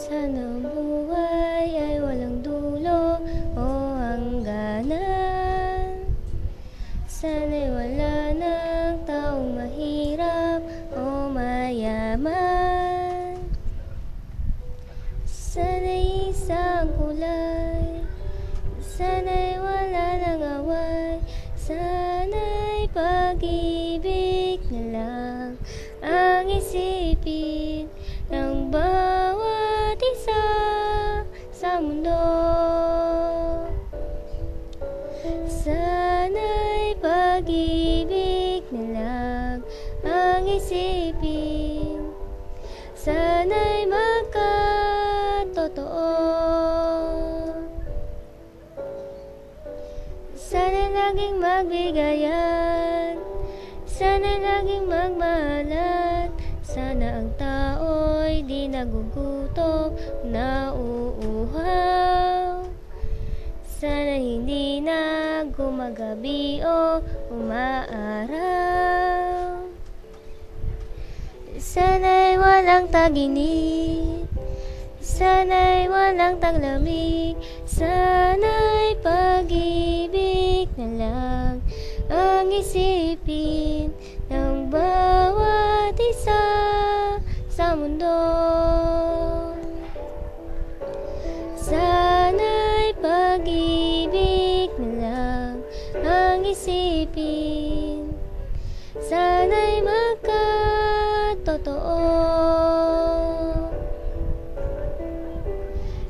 Sana ang buhay ay walang dulo o hangganan. Sana'y wala ng taong mahirap o mayaman. Sana'y isang kulay, sana'y wala ng away, sana'y pag-ibig na lang ang isipin ng bawat isa sa mundo. Sana'y pag-ibig na lang ang isipin, sana'y magkatotoo. Sana'y laging magbigayan, sana'y laging magmahalan. Sana ang tao'y di nagugutom, nauuhaw. Sana hindi na gumagabi o umaaraw. Sana'y walang taginit, sana'y walang taglamig, sana'y pag-ibig na lang ang isipin ng bawat isa sa mundo. Sana'y pag-ibig na lang ang isipin, sana'y magkatotoo.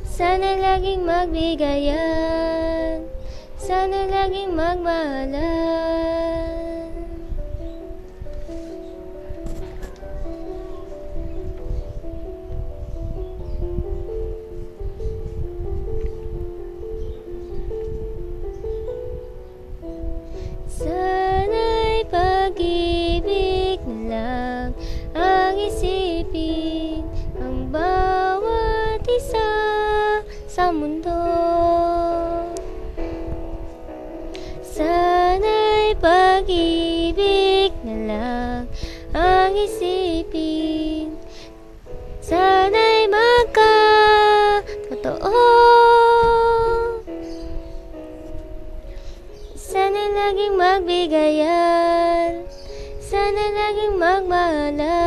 Sana'y laging magbigayan, sana'y laging magmahalan. Sana'y pag-ibig na lang ang isipin ang bawat isa sa mundo. Sana'y pag-ibig na lang ang isipin, sana'y magkatotoo. Sana'y laging magbigayan, sana'y laging magmahalan.